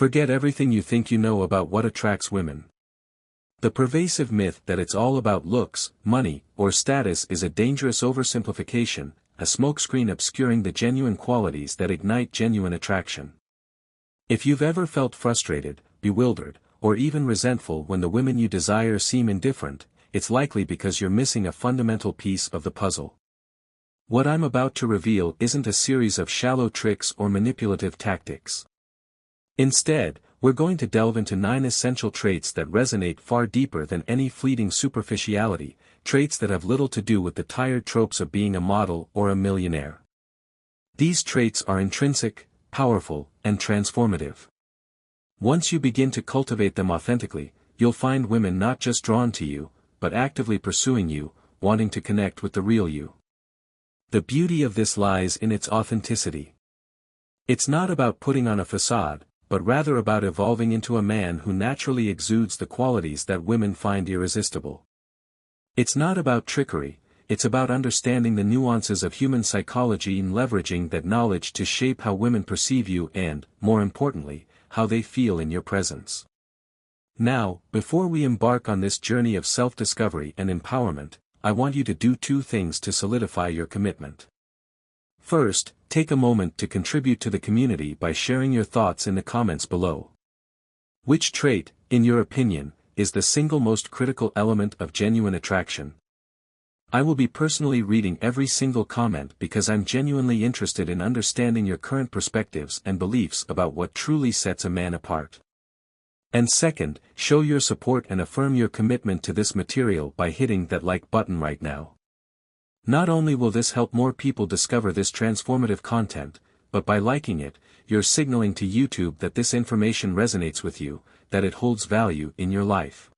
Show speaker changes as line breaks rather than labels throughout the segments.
Forget everything you think you know about what attracts women. The pervasive myth that it's all about looks, money, or status is a dangerous oversimplification, a smokescreen obscuring the genuine qualities that ignite genuine attraction. If you've ever felt frustrated, bewildered, or even resentful when the women you desire seem indifferent, it's likely because you're missing a fundamental piece of the puzzle. What I'm about to reveal isn't a series of shallow tricks or manipulative tactics. Instead, we're going to delve into 9 essential traits that resonate far deeper than any fleeting superficiality, traits that have little to do with the tired tropes of being a model or a millionaire. These traits are intrinsic, powerful, and transformative. Once you begin to cultivate them authentically, you'll find women not just drawn to you, but actively pursuing you, wanting to connect with the real you. The beauty of this lies in its authenticity. It's not about putting on a facade, but rather about evolving into a man who naturally exudes the qualities that women find irresistible. It's not about trickery, it's about understanding the nuances of human psychology and leveraging that knowledge to shape how women perceive you and, more importantly, how they feel in your presence. Now, before we embark on this journey of self-discovery and empowerment, I want you to do 2 things to solidify your commitment. First, take a moment to contribute to the community by sharing your thoughts in the comments below. Which trait, in your opinion, is the single most critical element of genuine attraction? I will be personally reading every single comment because I'm genuinely interested in understanding your current perspectives and beliefs about what truly sets a man apart. And second, show your support and affirm your commitment to this material by hitting that like button right now. Not only will this help more people discover this transformative content, but by liking it, you're signaling to YouTube that this information resonates with you, that it holds value in your life.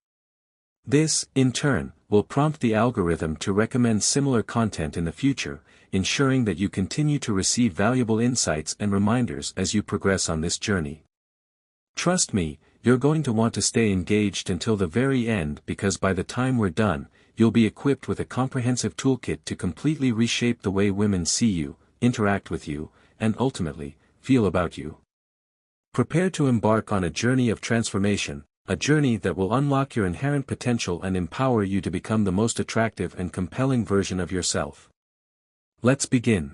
This, in turn, will prompt the algorithm to recommend similar content in the future, ensuring that you continue to receive valuable insights and reminders as you progress on this journey. Trust me, you're going to want to stay engaged until the very end because by the time we're done, you'll be equipped with a comprehensive toolkit to completely reshape the way women see you, interact with you, and ultimately, feel about you. Prepare to embark on a journey of transformation, a journey that will unlock your inherent potential and empower you to become the most attractive and compelling version of yourself. Let's begin.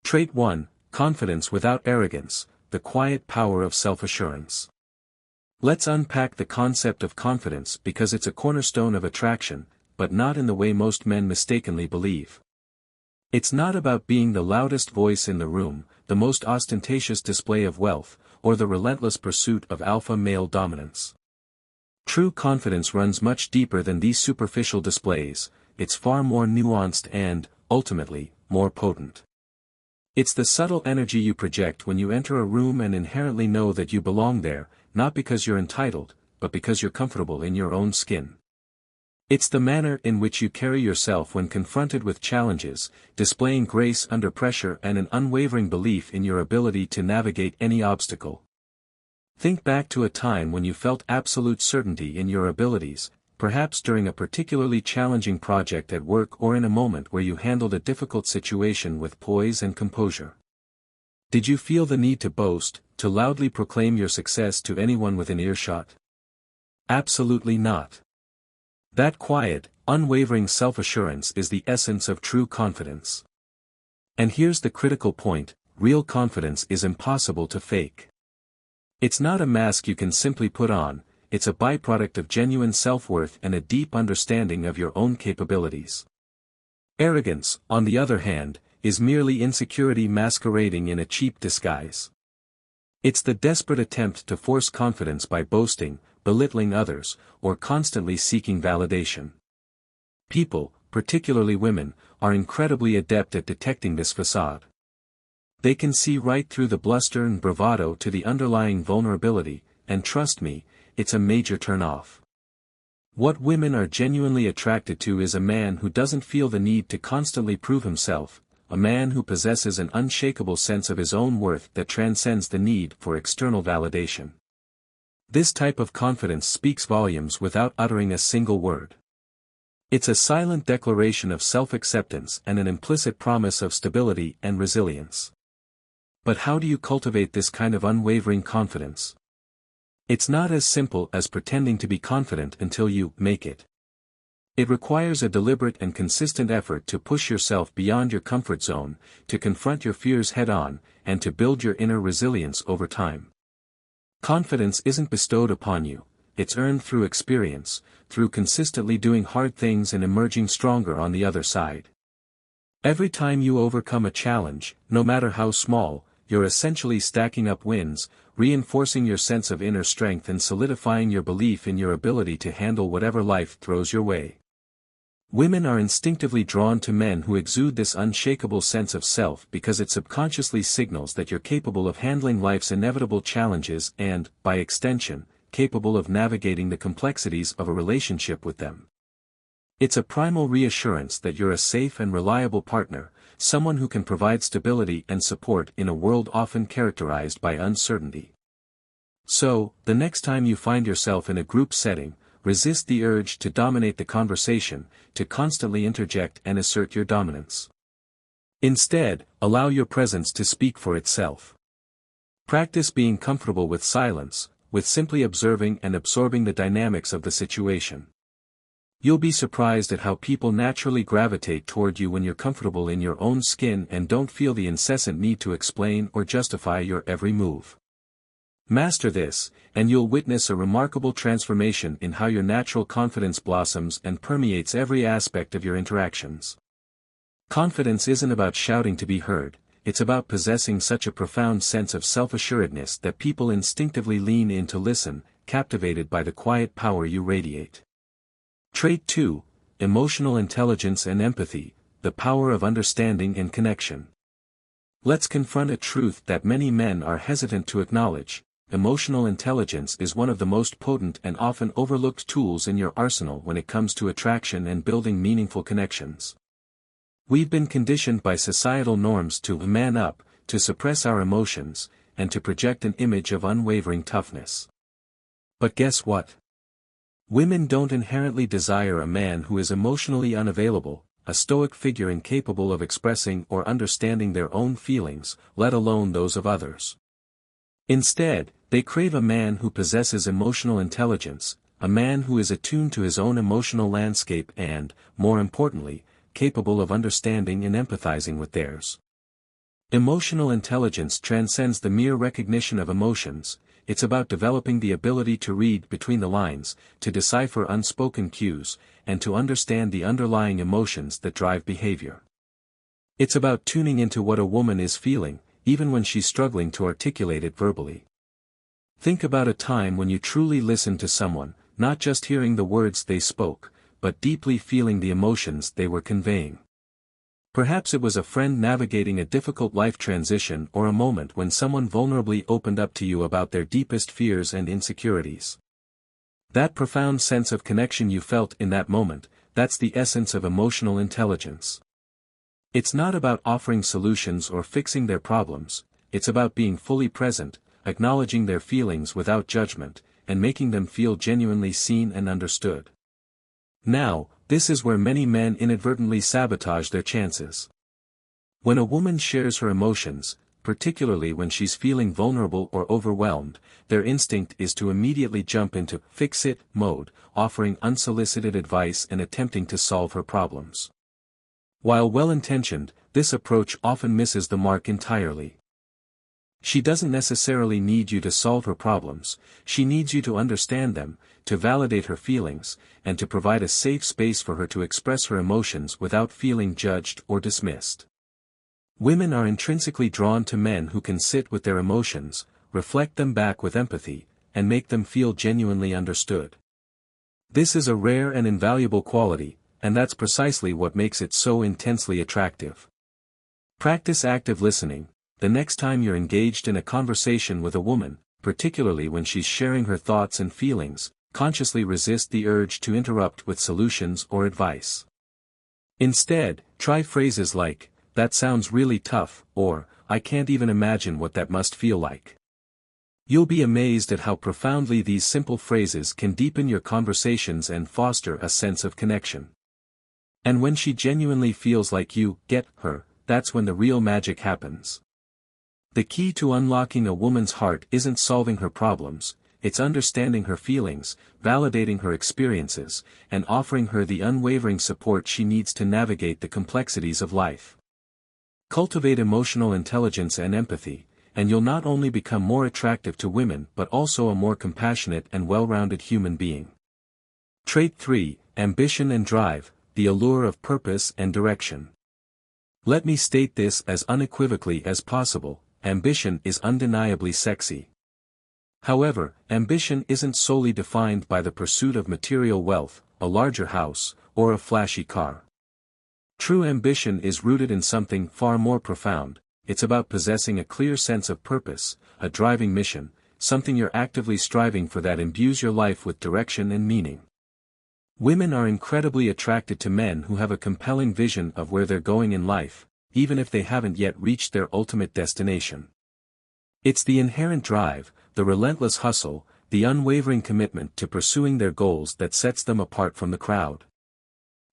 Trait 1, confidence without arrogance, the quiet power of self-assurance. Let's unpack the concept of confidence because it's a cornerstone of attraction, but not in the way most men mistakenly believe. It's not about being the loudest voice in the room, the most ostentatious display of wealth, or the relentless pursuit of alpha male dominance. True confidence runs much deeper than these superficial displays, it's far more nuanced and, ultimately, more potent. It's the subtle energy you project when you enter a room and inherently know that you belong there, not because you're entitled, but because you're comfortable in your own skin. It's the manner in which you carry yourself when confronted with challenges, displaying grace under pressure and an unwavering belief in your ability to navigate any obstacle. Think back to a time when you felt absolute certainty in your abilities, perhaps during a particularly challenging project at work or in a moment where you handled a difficult situation with poise and composure. Did you feel the need to boast, to loudly proclaim your success to anyone within earshot? Absolutely not. That quiet, unwavering self-assurance is the essence of true confidence. And here's the critical point, real confidence is impossible to fake. It's not a mask you can simply put on, it's a byproduct of genuine self-worth and a deep understanding of your own capabilities. Arrogance, on the other hand, is merely insecurity masquerading in a cheap disguise. It's the desperate attempt to force confidence by boasting, belittling others, or constantly seeking validation. People, particularly women, are incredibly adept at detecting this facade. They can see right through the bluster and bravado to the underlying vulnerability, and trust me, it's a major turn-off. What women are genuinely attracted to is a man who doesn't feel the need to constantly prove himself, a man who possesses an unshakable sense of his own worth that transcends the need for external validation. This type of confidence speaks volumes without uttering a single word. It's a silent declaration of self-acceptance and an implicit promise of stability and resilience. But how do you cultivate this kind of unwavering confidence? It's not as simple as pretending to be confident until you make it. It requires a deliberate and consistent effort to push yourself beyond your comfort zone, to confront your fears head-on, and to build your inner resilience over time. Confidence isn't bestowed upon you, it's earned through experience, through consistently doing hard things and emerging stronger on the other side. Every time you overcome a challenge, no matter how small, you're essentially stacking up wins, reinforcing your sense of inner strength and solidifying your belief in your ability to handle whatever life throws your way. Women are instinctively drawn to men who exude this unshakable sense of self because it subconsciously signals that you're capable of handling life's inevitable challenges and, by extension, capable of navigating the complexities of a relationship with them. It's a primal reassurance that you're a safe and reliable partner, someone who can provide stability and support in a world often characterized by uncertainty. So, the next time you find yourself in a group setting, resist the urge to dominate the conversation, to constantly interject and assert your dominance. Instead, allow your presence to speak for itself. Practice being comfortable with silence, with simply observing and absorbing the dynamics of the situation. You'll be surprised at how people naturally gravitate toward you when you're comfortable in your own skin and don't feel the incessant need to explain or justify your every move. Master this, and you'll witness a remarkable transformation in how your natural confidence blossoms and permeates every aspect of your interactions. Confidence isn't about shouting to be heard, it's about possessing such a profound sense of self-assuredness that people instinctively lean in to listen, captivated by the quiet power you radiate. Trait 2, Emotional Intelligence and Empathy, the Power of Understanding and Connection. Let's confront a truth that many men are hesitant to acknowledge. Emotional intelligence is one of the most potent and often overlooked tools in your arsenal when it comes to attraction and building meaningful connections. We've been conditioned by societal norms to man up, to suppress our emotions, and to project an image of unwavering toughness. But guess what? Women don't inherently desire a man who is emotionally unavailable, a stoic figure incapable of expressing or understanding their own feelings, let alone those of others. Instead, they crave a man who possesses emotional intelligence, a man who is attuned to his own emotional landscape and, more importantly, capable of understanding and empathizing with theirs. Emotional intelligence transcends the mere recognition of emotions, it's about developing the ability to read between the lines, to decipher unspoken cues, and to understand the underlying emotions that drive behavior. It's about tuning into what a woman is feeling, even when she's struggling to articulate it verbally. Think about a time when you truly listened to someone, not just hearing the words they spoke, but deeply feeling the emotions they were conveying. Perhaps it was a friend navigating a difficult life transition or a moment when someone vulnerably opened up to you about their deepest fears and insecurities. That profound sense of connection you felt in that moment, that's the essence of emotional intelligence. It's not about offering solutions or fixing their problems, it's about being fully present, acknowledging their feelings without judgment, and making them feel genuinely seen and understood. Now, this is where many men inadvertently sabotage their chances. When a woman shares her emotions, particularly when she's feeling vulnerable or overwhelmed, their instinct is to immediately jump into fix-it mode, offering unsolicited advice and attempting to solve her problems. While well-intentioned, this approach often misses the mark entirely. She doesn't necessarily need you to solve her problems, she needs you to understand them, to validate her feelings, and to provide a safe space for her to express her emotions without feeling judged or dismissed. Women are intrinsically drawn to men who can sit with their emotions, reflect them back with empathy, and make them feel genuinely understood. This is a rare and invaluable quality, and that's precisely what makes it so intensely attractive. Practice active listening. The next time you're engaged in a conversation with a woman, particularly when she's sharing her thoughts and feelings, consciously resist the urge to interrupt with solutions or advice. Instead, try phrases like, "That sounds really tough," or, "I can't even imagine what that must feel like." You'll be amazed at how profoundly these simple phrases can deepen your conversations and foster a sense of connection. And when she genuinely feels like you get her, that's when the real magic happens. The key to unlocking a woman's heart isn't solving her problems, it's understanding her feelings, validating her experiences, and offering her the unwavering support she needs to navigate the complexities of life. Cultivate emotional intelligence and empathy, and you'll not only become more attractive to women but also a more compassionate and well-rounded human being. Trait 3, Ambition and Drive, the allure of purpose and direction. Let me state this as unequivocally as possible: ambition is undeniably sexy. However, ambition isn't solely defined by the pursuit of material wealth, a larger house, or a flashy car. True ambition is rooted in something far more profound. It's about possessing a clear sense of purpose, a driving mission, something you're actively striving for that imbues your life with direction and meaning. Women are incredibly attracted to men who have a compelling vision of where they're going in life, even if they haven't yet reached their ultimate destination. It's the inherent drive, the relentless hustle, the unwavering commitment to pursuing their goals that sets them apart from the crowd.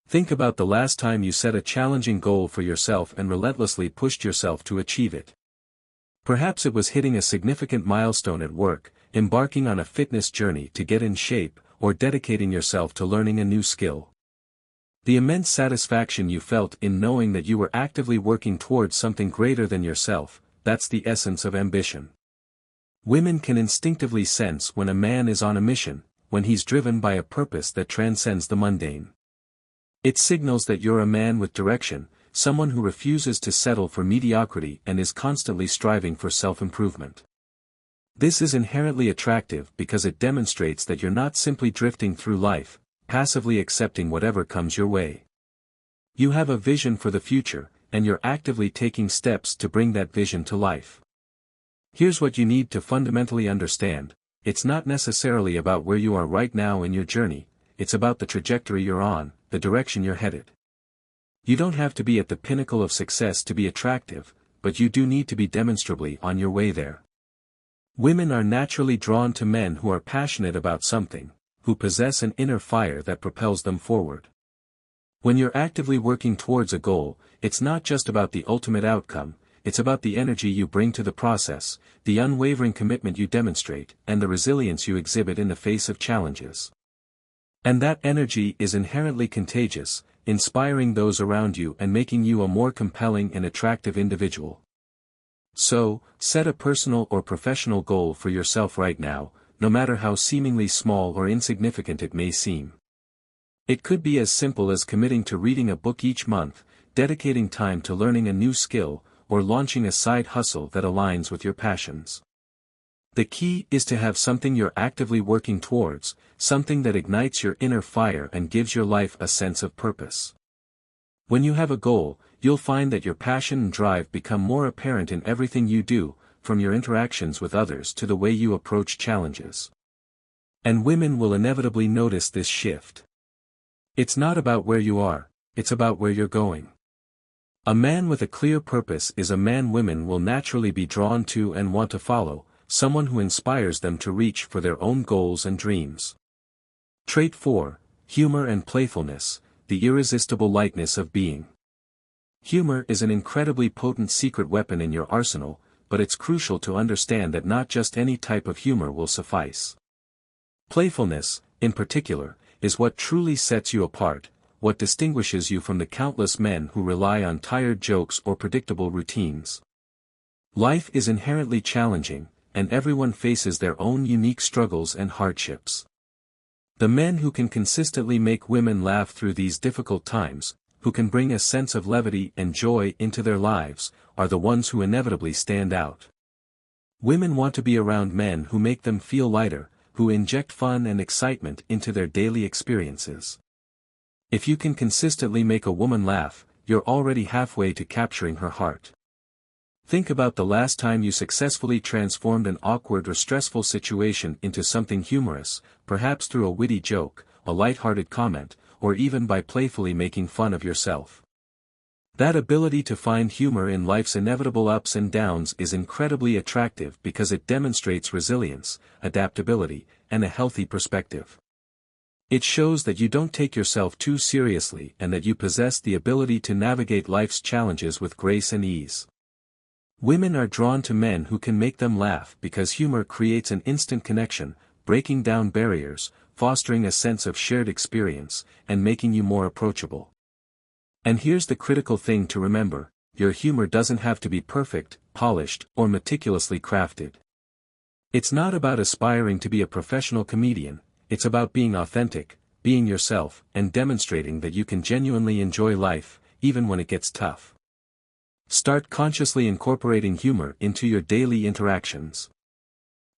Think about the last time you set a challenging goal for yourself and relentlessly pushed yourself to achieve it. Perhaps it was hitting a significant milestone at work, embarking on a fitness journey to get in shape, or dedicating yourself to learning a new skill. The immense satisfaction you felt in knowing that you were actively working towards something greater than yourself, that's the essence of ambition. Women can instinctively sense when a man is on a mission, when he's driven by a purpose that transcends the mundane. It signals that you're a man with direction, someone who refuses to settle for mediocrity and is constantly striving for self-improvement. This is inherently attractive because it demonstrates that you're not simply drifting through life, passively accepting whatever comes your way. You have a vision for the future, and you're actively taking steps to bring that vision to life. Here's what you need to fundamentally understand: it's not necessarily about where you are right now in your journey, it's about the trajectory you're on, the direction you're headed. You don't have to be at the pinnacle of success to be attractive, but you do need to be demonstrably on your way there. Women are naturally drawn to men who are passionate about something, who possess an inner fire that propels them forward. When you're actively working towards a goal, it's not just about the ultimate outcome, it's about the energy you bring to the process, the unwavering commitment you demonstrate, and the resilience you exhibit in the face of challenges. And that energy is inherently contagious, inspiring those around you and making you a more compelling and attractive individual. So, set a personal or professional goal for yourself right now, no matter how seemingly small or insignificant it may seem. It could be as simple as committing to reading a book each month, dedicating time to learning a new skill, or launching a side hustle that aligns with your passions. The key is to have something you're actively working towards, something that ignites your inner fire and gives your life a sense of purpose. When you have a goal, you'll find that your passion and drive become more apparent in everything you do, from your interactions with others to the way you approach challenges. And women will inevitably notice this shift. It's not about where you are, it's about where you're going. A man with a clear purpose is a man women will naturally be drawn to and want to follow, someone who inspires them to reach for their own goals and dreams. Trait 4, Humor and Playfulness, the irresistible lightness of being. Humor is an incredibly potent secret weapon in your arsenal, but it's crucial to understand that not just any type of humor will suffice. Playfulness, in particular, is what truly sets you apart, what distinguishes you from the countless men who rely on tired jokes or predictable routines. Life is inherently challenging, and everyone faces their own unique struggles and hardships. The men who can consistently make women laugh through these difficult times, who can bring a sense of levity and joy into their lives, are the ones who inevitably stand out. Women want to be around men who make them feel lighter, who inject fun and excitement into their daily experiences. If you can consistently make a woman laugh, you're already halfway to capturing her heart. Think about the last time you successfully transformed an awkward or stressful situation into something humorous, perhaps through a witty joke, a light-hearted comment, or even by playfully making fun of yourself. That ability to find humor in life's inevitable ups and downs is incredibly attractive because it demonstrates resilience, adaptability, and a healthy perspective. It shows that you don't take yourself too seriously and that you possess the ability to navigate life's challenges with grace and ease. Women are drawn to men who can make them laugh because humor creates an instant connection, breaking down barriers, fostering a sense of shared experience, and making you more approachable. And here's the critical thing to remember: your humor doesn't have to be perfect, polished, or meticulously crafted. It's not about aspiring to be a professional comedian, it's about being authentic, being yourself, and demonstrating that you can genuinely enjoy life, even when it gets tough. Start consciously incorporating humor into your daily interactions.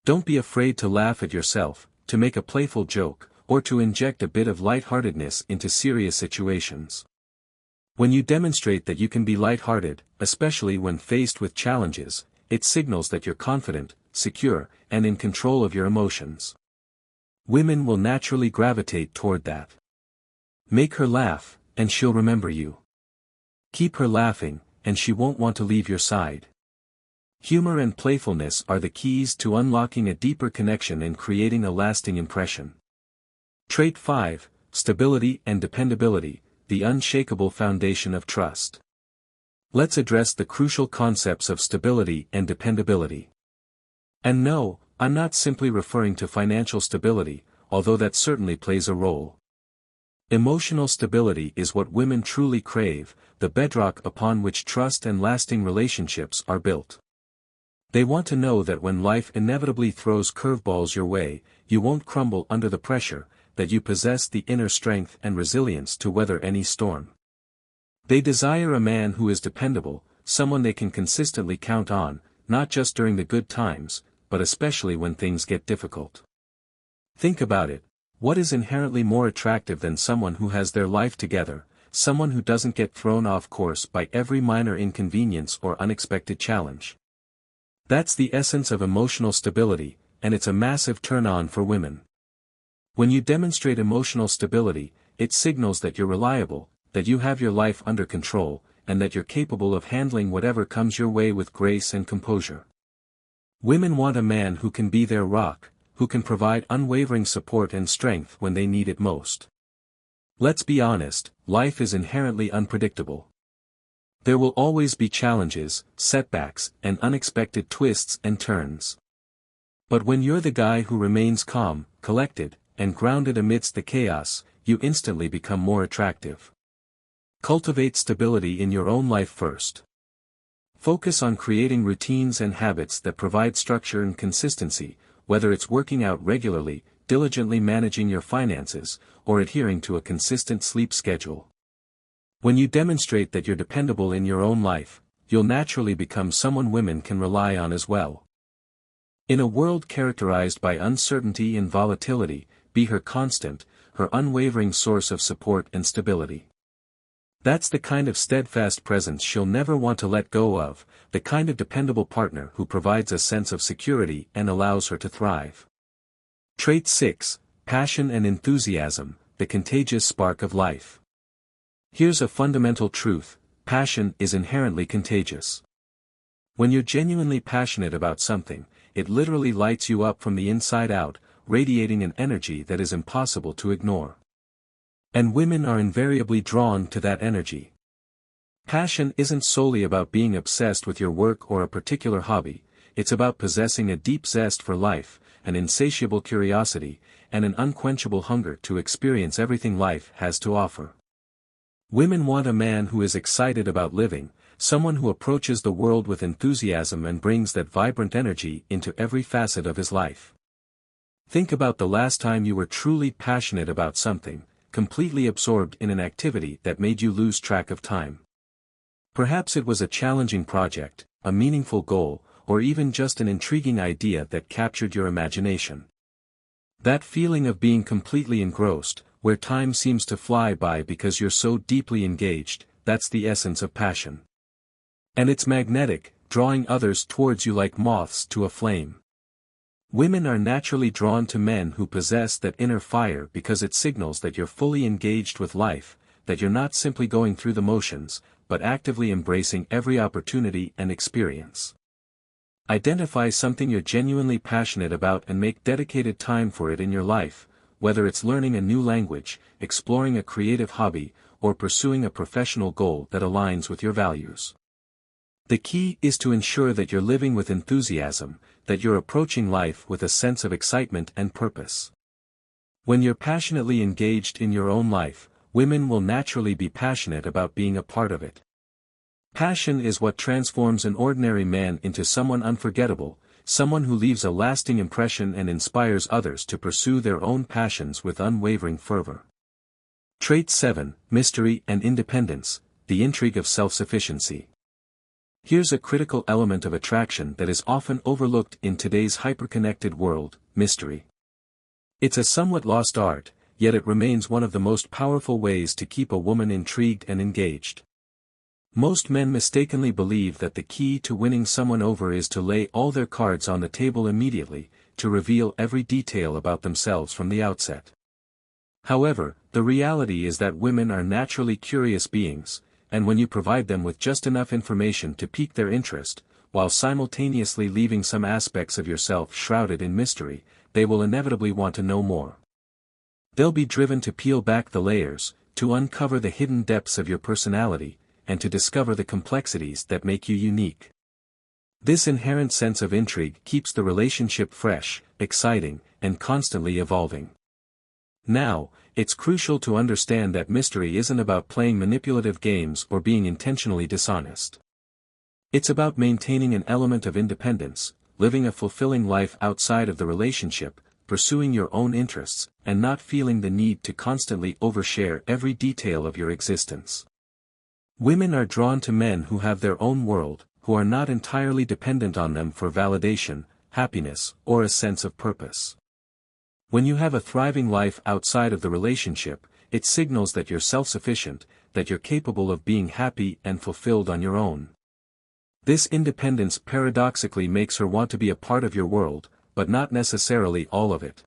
Don't be afraid to laugh at yourself, to make a playful joke, or to inject a bit of lightheartedness into serious situations. When you demonstrate that you can be lighthearted, especially when faced with challenges, it signals that you're confident, secure, and in control of your emotions. Women will naturally gravitate toward that. Make her laugh, and she'll remember you. Keep her laughing, and she won't want to leave your side. Humor and playfulness are the keys to unlocking a deeper connection and creating a lasting impression. Trait 5, Stability and Dependability, the unshakable foundation of trust. Let's address the crucial concepts of stability and dependability. And no, I'm not simply referring to financial stability, although that certainly plays a role. Emotional stability is what women truly crave, the bedrock upon which trust and lasting relationships are built. They want to know that when life inevitably throws curveballs your way, you won't crumble under the pressure, that you possess the inner strength and resilience to weather any storm. They desire a man who is dependable, someone they can consistently count on, not just during the good times, but especially when things get difficult. Think about it: what is inherently more attractive than someone who has their life together, someone who doesn't get thrown off course by every minor inconvenience or unexpected challenge? That's the essence of emotional stability, and it's a massive turn-on for women. When you demonstrate emotional stability, it signals that you're reliable, that you have your life under control, and that you're capable of handling whatever comes your way with grace and composure. Women want a man who can be their rock, who can provide unwavering support and strength when they need it most. Let's be honest, life is inherently unpredictable. There will always be challenges, setbacks, and unexpected twists and turns. But when you're the guy who remains calm, collected, and grounded amidst the chaos, you instantly become more attractive. Cultivate stability in your own life first. Focus on creating routines and habits that provide structure and consistency, whether it's working out regularly, diligently managing your finances, or adhering to a consistent sleep schedule. When you demonstrate that you're dependable in your own life, you'll naturally become someone women can rely on as well. In a world characterized by uncertainty and volatility, be her constant, her unwavering source of support and stability. That's the kind of steadfast presence she'll never want to let go of, the kind of dependable partner who provides a sense of security and allows her to thrive. Trait 6, Passion and Enthusiasm, the contagious spark of life. Here's a fundamental truth: passion is inherently contagious. When you're genuinely passionate about something, it literally lights you up from the inside out, radiating an energy that is impossible to ignore. And women are invariably drawn to that energy. Passion isn't solely about being obsessed with your work or a particular hobby, it's about possessing a deep zest for life, an insatiable curiosity, and an unquenchable hunger to experience everything life has to offer. Women want a man who is excited about living, someone who approaches the world with enthusiasm and brings that vibrant energy into every facet of his life. Think about the last time you were truly passionate about something, completely absorbed in an activity that made you lose track of time. Perhaps it was a challenging project, a meaningful goal, or even just an intriguing idea that captured your imagination. That feeling of being completely engrossed, where time seems to fly by because you're so deeply engaged, that's the essence of passion. And it's magnetic, drawing others towards you like moths to a flame. Women are naturally drawn to men who possess that inner fire because it signals that you're fully engaged with life, that you're not simply going through the motions, but actively embracing every opportunity and experience. Identify something you're genuinely passionate about and make dedicated time for it in your life, whether it's learning a new language, exploring a creative hobby, or pursuing a professional goal that aligns with your values. The key is to ensure that you're living with enthusiasm, that you're approaching life with a sense of excitement and purpose. When you're passionately engaged in your own life, women will naturally be passionate about being a part of it. Passion is what transforms an ordinary man into someone unforgettable, someone who leaves a lasting impression and inspires others to pursue their own passions with unwavering fervor. Trait 7, Mystery and Independence, the intrigue of self-sufficiency. Here's a critical element of attraction that is often overlooked in today's hyper-connected world: mystery. It's a somewhat lost art, yet it remains one of the most powerful ways to keep a woman intrigued and engaged. Most men mistakenly believe that the key to winning someone over is to lay all their cards on the table immediately, to reveal every detail about themselves from the outset. However, the reality is that women are naturally curious beings, and when you provide them with just enough information to pique their interest, while simultaneously leaving some aspects of yourself shrouded in mystery, they will inevitably want to know more. They'll be driven to peel back the layers, to uncover the hidden depths of your personality, and to discover the complexities that make you unique. This inherent sense of intrigue keeps the relationship fresh, exciting, and constantly evolving. Now, it's crucial to understand that mystery isn't about playing manipulative games or being intentionally dishonest. It's about maintaining an element of independence, living a fulfilling life outside of the relationship, pursuing your own interests, and not feeling the need to constantly overshare every detail of your existence. Women are drawn to men who have their own world, who are not entirely dependent on them for validation, happiness, or a sense of purpose. When you have a thriving life outside of the relationship, it signals that you're self-sufficient, that you're capable of being happy and fulfilled on your own. This independence paradoxically makes her want to be a part of your world, but not necessarily all of it.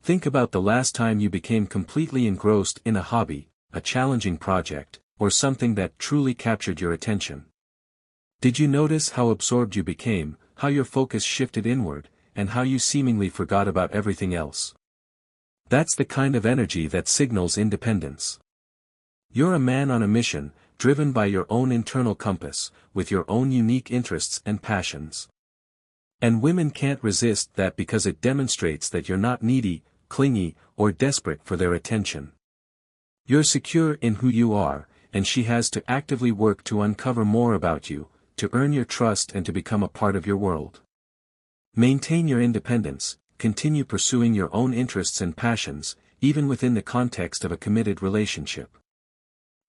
Think about the last time you became completely engrossed in a hobby, a challenging project, or something that truly captured your attention. Did you notice how absorbed you became, how your focus shifted inward, and how you seemingly forgot about everything else? That's the kind of energy that signals independence. You're a man on a mission, driven by your own internal compass, with your own unique interests and passions. And women can't resist that because it demonstrates that you're not needy, clingy, or desperate for their attention. You're secure in who you are, and she has to actively work to uncover more about you, to earn your trust and to become a part of your world. Maintain your independence, continue pursuing your own interests and passions, even within the context of a committed relationship.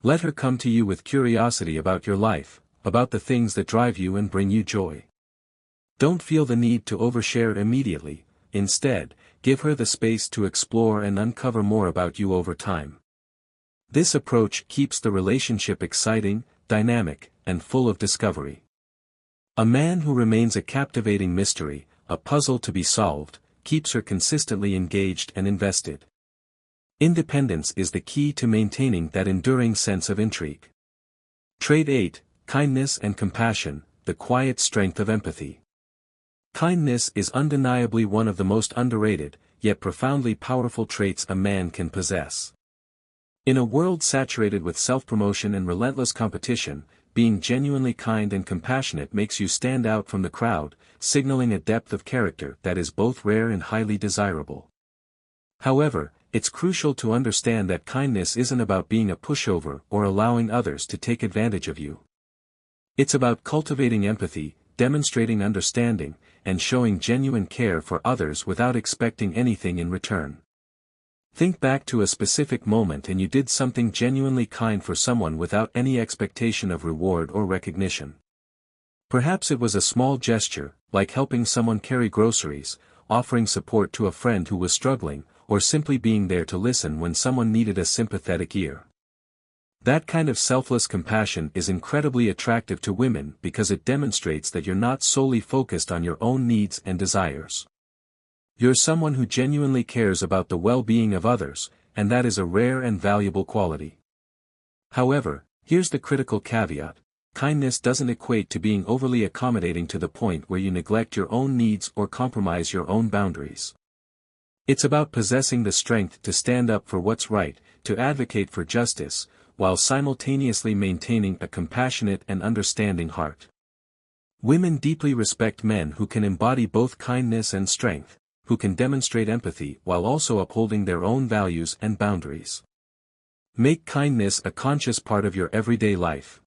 Let her come to you with curiosity about your life, about the things that drive you and bring you joy. Don't feel the need to overshare immediately, instead, give her the space to explore and uncover more about you over time. This approach keeps the relationship exciting, dynamic, and full of discovery. A man who remains a captivating mystery, a puzzle to be solved, keeps her consistently engaged and invested. Independence is the key to maintaining that enduring sense of intrigue. Trait 8, Kindness and Compassion, the quiet strength of empathy. Kindness is undeniably one of the most underrated, yet profoundly powerful traits a man can possess. In a world saturated with self-promotion and relentless competition, being genuinely kind and compassionate makes you stand out from the crowd, signaling a depth of character that is both rare and highly desirable. However, it's crucial to understand that kindness isn't about being a pushover or allowing others to take advantage of you. It's about cultivating empathy, demonstrating understanding, and showing genuine care for others without expecting anything in return. Think back to a specific moment and you did something genuinely kind for someone without any expectation of reward or recognition. Perhaps it was a small gesture, like helping someone carry groceries, offering support to a friend who was struggling, or simply being there to listen when someone needed a sympathetic ear. That kind of selfless compassion is incredibly attractive to women because it demonstrates that you're not solely focused on your own needs and desires. You're someone who genuinely cares about the well-being of others, and that is a rare and valuable quality. However, here's the critical caveat: kindness doesn't equate to being overly accommodating to the point where you neglect your own needs or compromise your own boundaries. It's about possessing the strength to stand up for what's right, to advocate for justice, while simultaneously maintaining a compassionate and understanding heart. Women deeply respect men who can embody both kindness and strength, who can demonstrate empathy while also upholding their own values and boundaries. Make kindness a conscious part of your everyday life.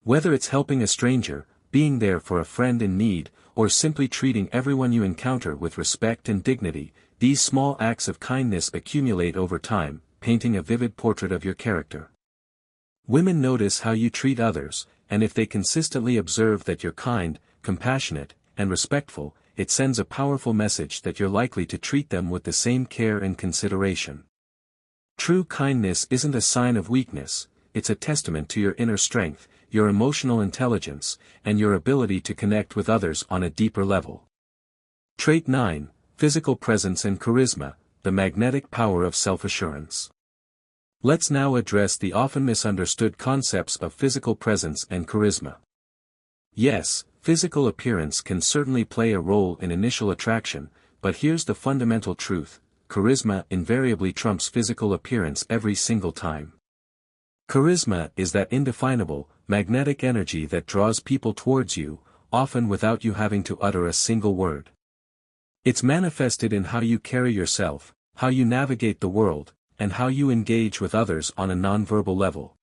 Whether it's helping a stranger, being there for a friend in need, or simply treating everyone you encounter with respect and dignity, these small acts of kindness accumulate over time, painting a vivid portrait of your character. Women notice how you treat others, and if they consistently observe that you're kind, compassionate, and respectful, it sends a powerful message that you're likely to treat them with the same care and consideration. True kindness isn't a sign of weakness, it's a testament to your inner strength, your emotional intelligence, and your ability to connect with others on a deeper level. Trait 9, Physical Presence and Charisma, the Magnetic Power of Self-Assurance. Let's now address the often misunderstood concepts of physical presence and charisma. Yes, physical appearance can certainly play a role in initial attraction, but here's the fundamental truth: charisma invariably trumps physical appearance every single time. Charisma is that indefinable, magnetic energy that draws people towards you, often without you having to utter a single word. It's manifested in how you carry yourself, how you navigate the world, and how you engage with others on a nonverbal level.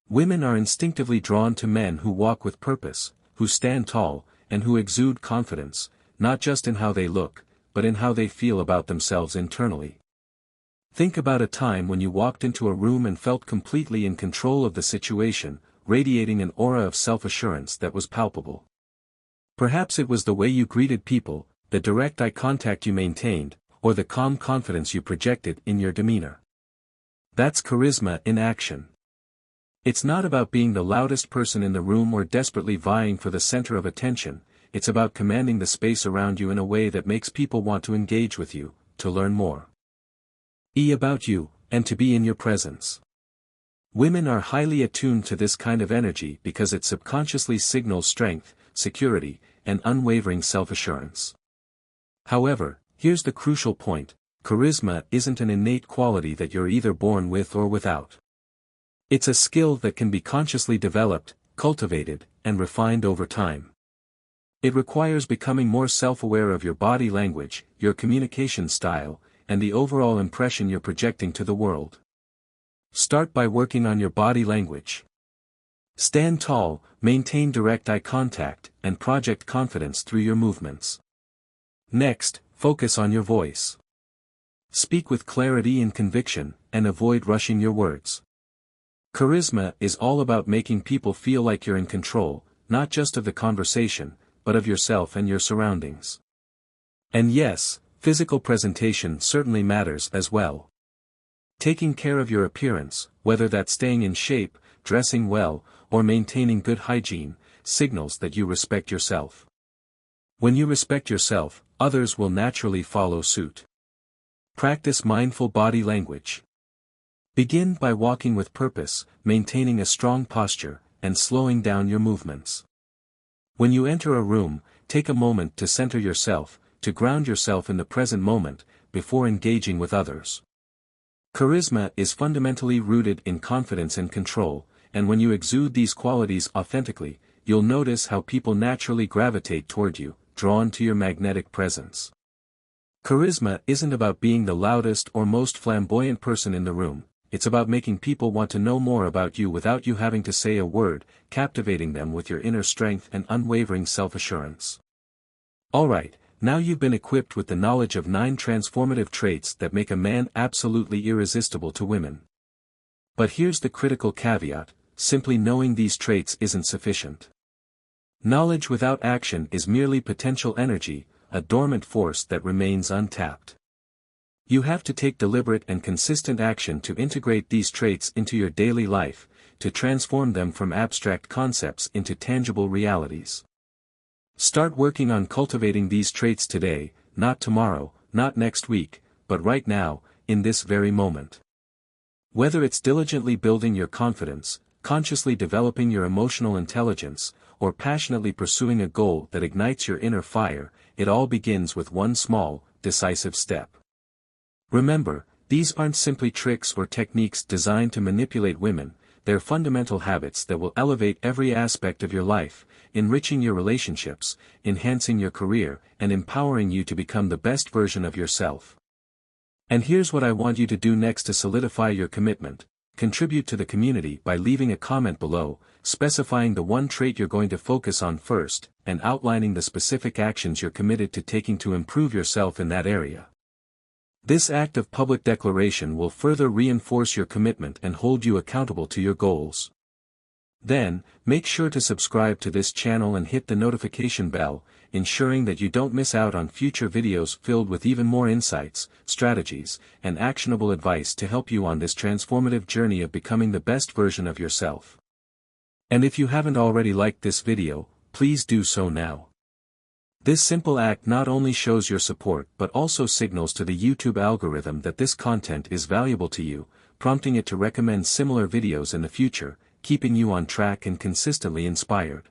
Women are instinctively drawn to men who walk with purpose, who stand tall, and who exude confidence, not just in how they look, but in how they feel about themselves internally. Think about a time when you walked into a room and felt completely in control of the situation, radiating an aura of self-assurance that was palpable. Perhaps it was the way you greeted people, the direct eye contact you maintained, or the calm confidence you projected in your demeanor. That's charisma in action. It's not about being the loudest person in the room or desperately vying for the center of attention, it's about commanding the space around you in a way that makes people want to engage with you, to learn more about you, and to be in your presence. Women are highly attuned to this kind of energy because it subconsciously signals strength, security, and unwavering self-assurance. However, here's the crucial point: charisma isn't an innate quality that you're either born with or without. It's a skill that can be consciously developed, cultivated, and refined over time. It requires becoming more self-aware of your body language, your communication style, and the overall impression you're projecting to the world. Start by working on your body language. Stand tall, maintain direct eye contact, and project confidence through your movements. Next, focus on your voice. Speak with clarity and conviction, and avoid rushing your words. Charisma is all about making people feel like you're in control, not just of the conversation, but of yourself and your surroundings. And yes, physical presentation certainly matters as well. Taking care of your appearance, whether that's staying in shape, dressing well, or maintaining good hygiene, signals that you respect yourself. When you respect yourself, others will naturally follow suit. Practice mindful body language. Begin by walking with purpose, maintaining a strong posture, and slowing down your movements. When you enter a room, take a moment to center yourself, to ground yourself in the present moment, before engaging with others. Charisma is fundamentally rooted in confidence and control, and when you exude these qualities authentically, you'll notice how people naturally gravitate toward you, drawn to your magnetic presence. Charisma isn't about being the loudest or most flamboyant person in the room, it's about making people want to know more about you without you having to say a word, captivating them with your inner strength and unwavering self-assurance. Alright, now you've been equipped with the knowledge of 9 transformative traits that make a man absolutely irresistible to women. But here's the critical caveat: simply knowing these traits isn't sufficient. Knowledge without action is merely potential energy, a dormant force that remains untapped. You have to take deliberate and consistent action to integrate these traits into your daily life, to transform them from abstract concepts into tangible realities. Start working on cultivating these traits today, not tomorrow, not next week, but right now, in this very moment. Whether it's diligently building your confidence, consciously developing your emotional intelligence, or passionately pursuing a goal that ignites your inner fire, it all begins with one small, decisive step. Remember, these aren't simply tricks or techniques designed to manipulate women, they're fundamental habits that will elevate every aspect of your life, enriching your relationships, enhancing your career, and empowering you to become the best version of yourself. And here's what I want you to do next to solidify your commitment. Contribute to the community by leaving a comment below, specifying the one trait you're going to focus on first, and outlining the specific actions you're committed to taking to improve yourself in that area. This act of public declaration will further reinforce your commitment and hold you accountable to your goals. Then, make sure to subscribe to this channel and hit the notification bell, ensuring that you don't miss out on future videos filled with even more insights, strategies, and actionable advice to help you on this transformative journey of becoming the best version of yourself. And if you haven't already liked this video, please do so now. This simple act not only shows your support but also signals to the YouTube algorithm that this content is valuable to you, prompting it to recommend similar videos in the future, keeping you on track and consistently inspired.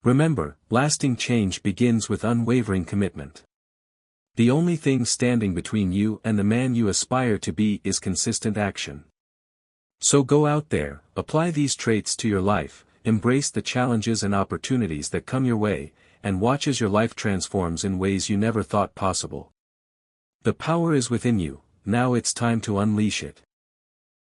Remember, lasting change begins with unwavering commitment. The only thing standing between you and the man you aspire to be is consistent action. So go out there, apply these traits to your life, embrace the challenges and opportunities that come your way, and watch as your life transforms in ways you never thought possible. The power is within you, now it's time to unleash it.